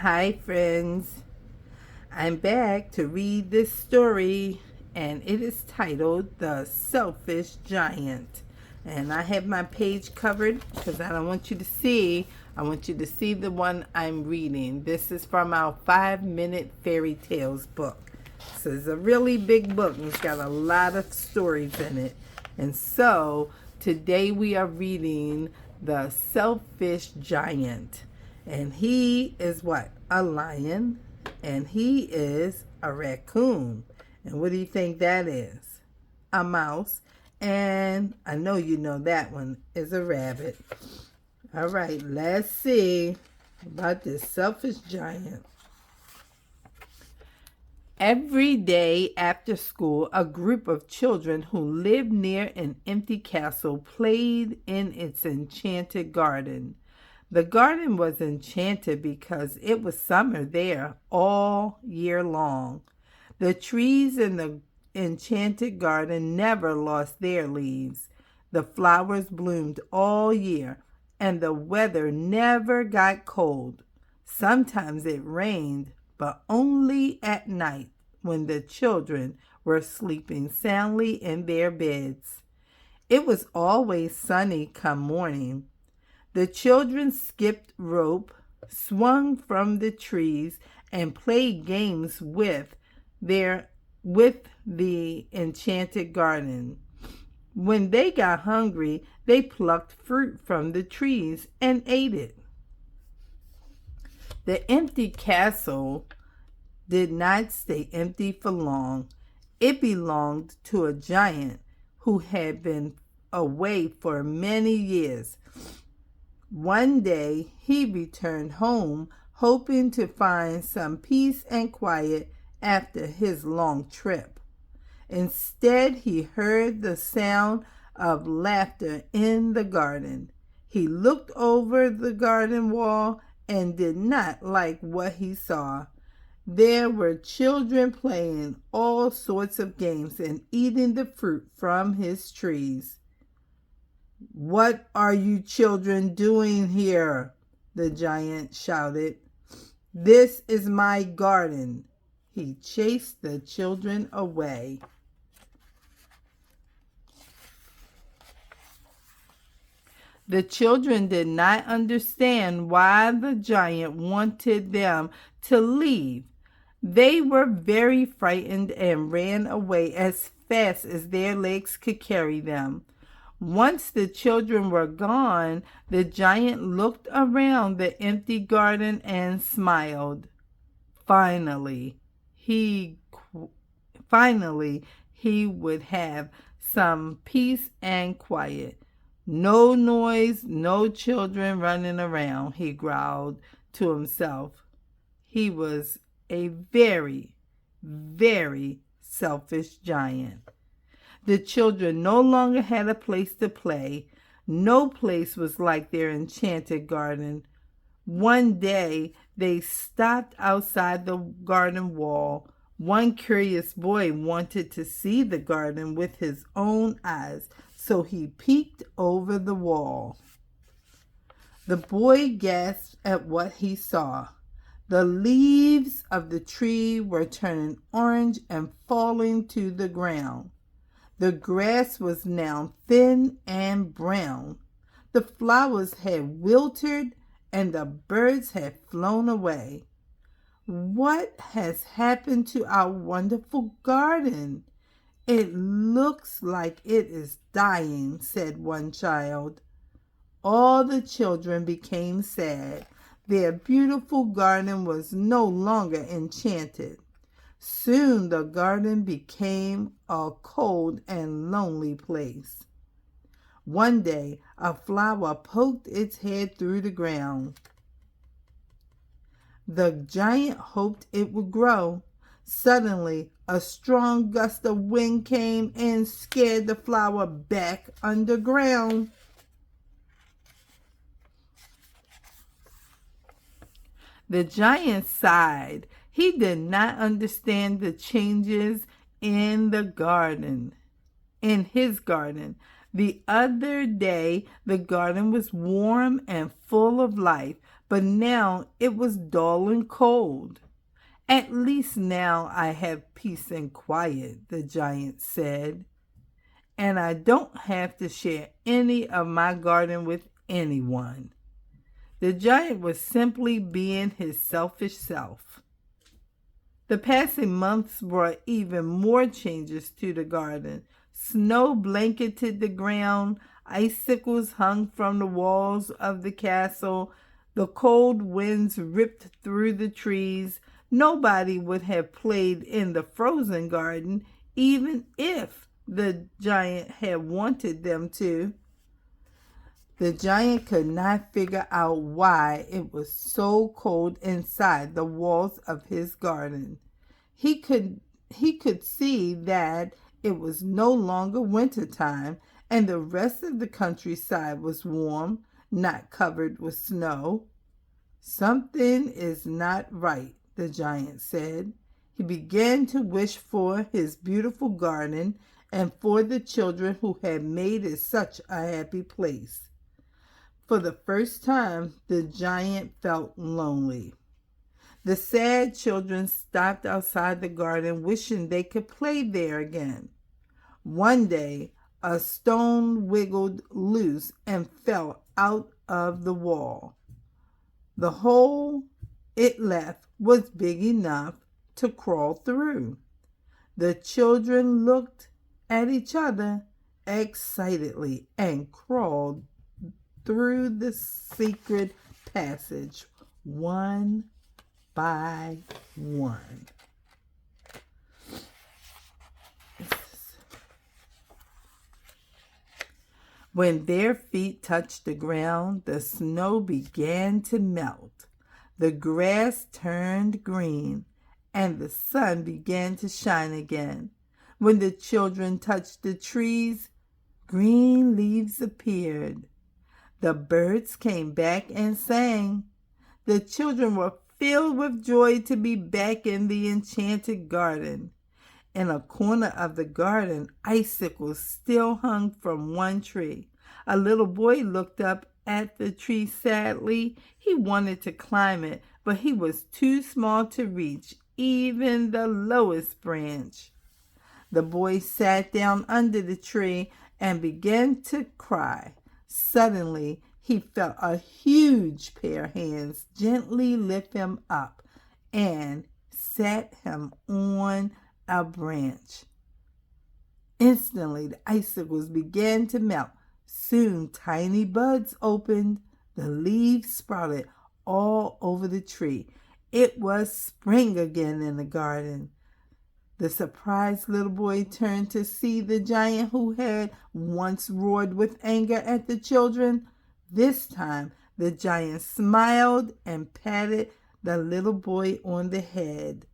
Hi, friends. I'm back to read this story, and it is titled The Selfish Giant. And I have my page covered because I don't want you to see. I want you to see the one I'm reading. This is from our 5-minute fairy tales book. So it's a really big book, and it's got a lot of stories in it. And so today we are reading The Selfish Giant. And he is what? A lion. And he is a raccoon. And what do you think that is? A mouse. And I know you know that one is a rabbit. All right, let's see about this selfish giant. Every day after school, a group of children who lived near an empty castle played in its enchanted garden. The garden was enchanted because it was summer there all year long. The trees in the enchanted garden never lost their leaves. The flowers bloomed all year, and the weather never got cold. Sometimes it rained, but only at night when the children were sleeping soundly in their beds. It was always sunny come morning. The children skipped rope, swung from the trees, and played games with the enchanted garden. When they got hungry, they plucked fruit from the trees and ate it. The empty castle did not stay empty for long. It belonged to a giant who had been away for many years. One day he returned home, hoping to find some peace and quiet after his long trip. Instead, he heard the sound of laughter in the garden. He looked over the garden wall and did not like what he saw. There were children playing all sorts of games and eating the fruit from his trees. "What are you children doing here?" the giant shouted. "This is my garden." He chased the children away. The children did not understand why the giant wanted them to leave. They were very frightened and ran away as fast as their legs could carry them. Once the children were gone, the giant looked around the empty garden and smiled. Finally, he would have some peace and quiet. "No noise, no children running around," he growled to himself. He was a very, very selfish giant. The children no longer had a place to play. No place was like their enchanted garden. One day they stopped outside the garden wall. One curious boy wanted to see the garden with his own eyes, so he peeked over the wall. The boy gasped at what he saw. The leaves of the tree were turning orange and falling to the ground. The grass was now thin and brown. The flowers had wilted and the birds had flown away. "What has happened to our wonderful garden? It looks like it is dying," said one child. All the children became sad. Their beautiful garden was no longer enchanted. Soon the garden became a cold and lonely place. One day a flower poked its head through the ground. The giant hoped it would grow. Suddenly a strong gust of wind came and scared the flower back underground. The giant sighed. He did not understand the changes in his garden. The other day, the garden was warm and full of life, but now it was dull and cold. At least now I have peace and quiet, the giant said, and I don't have to share any of my garden with anyone. The giant was simply being his selfish self. The passing months brought even more changes to the garden. Snow blanketed the ground, icicles hung from the walls of the castle, the cold winds ripped through the trees. Nobody would have played in the frozen garden even if the giant had wanted them to. The giant could not figure out why it was so cold inside the walls of his garden. He could see that it was no longer winter time, and the rest of the countryside was warm, not covered with snow. Something is not right, the giant said. He began to wish for his beautiful garden and for the children who had made it such a happy place. For the first time, the giant felt lonely. The sad children stopped outside the garden, wishing they could play there again. One day, a stone wiggled loose and fell out of the wall. The hole it left was big enough to crawl through. The children looked at each other excitedly and crawled through the secret passage one by one. When their feet touched the ground, the snow began to melt. The grass turned green, and the sun began to shine again. When the children touched the trees, green leaves appeared. The birds came back and sang. The children were filled with joy to be back in the enchanted garden. In a corner of the garden, icicles still hung from one tree. A little boy looked up at the tree sadly. He wanted to climb it, but he was too small to reach even the lowest branch. The boy sat down under the tree and began to cry. Suddenly, he felt a huge pair of hands gently lift him up and set him on a branch. Instantly, the icicles began to melt. Soon, tiny buds opened. The leaves sprouted all over the tree. It was spring again in the garden. The surprised little boy turned to see the giant who had once roared with anger at the children. This time, the giant smiled and patted the little boy on the head.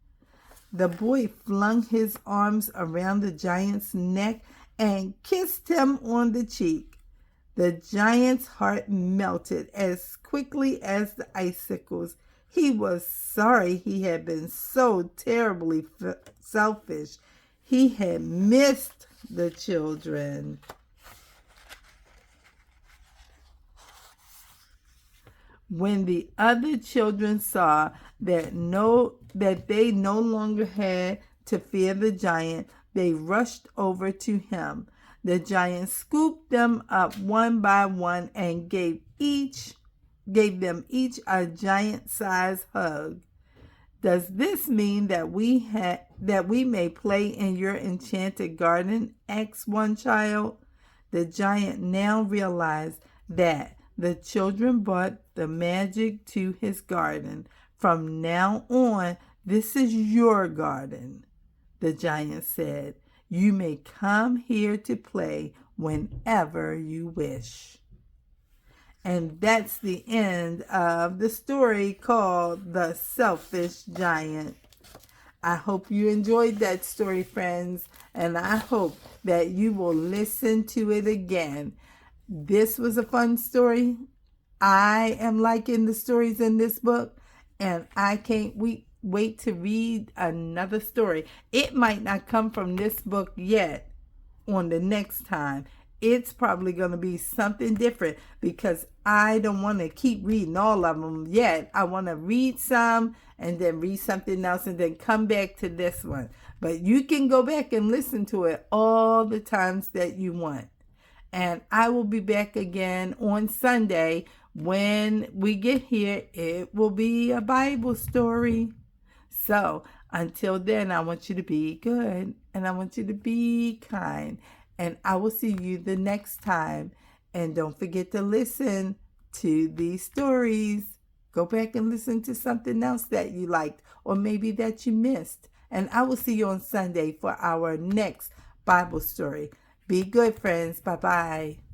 The boy flung his arms around the giant's neck and kissed him on the cheek. The giant's heart melted as quickly as the icicles. He was sorry he had been so terribly selfish. He had missed the children. When the other children saw that they no longer had to fear the giant, they rushed over to him. The giant scooped them up one by one and gave them each a giant-sized hug. Does this mean that we may play in your enchanted garden? Asked one child. The giant now realized that the children brought the magic to his garden. From now on, this is your garden, the giant said. You may come here to play whenever you wish. And that's the end of the story called The Selfish Giant. I hope you enjoyed that story, friends, and I hope that you will listen to it again. This was a fun story. I am liking the stories in this book, and I can't wait to read another story. It might not come from this book yet on the next time. it's probably going to be something different because I don't want to keep reading all of them yet. I want to read some and then read something else and then come back to this one. But you can go back and listen to it all the times that you want. And I will be back again on Sunday. When we get here, it will be a Bible story. So until then, I want you to be good and I want you to be kind. And I will see you the next time. And don't forget to listen to these stories. Go back and listen to something else that you liked or maybe that you missed. And I will see you on Sunday for our next Bible story. Be good, friends. Bye-bye.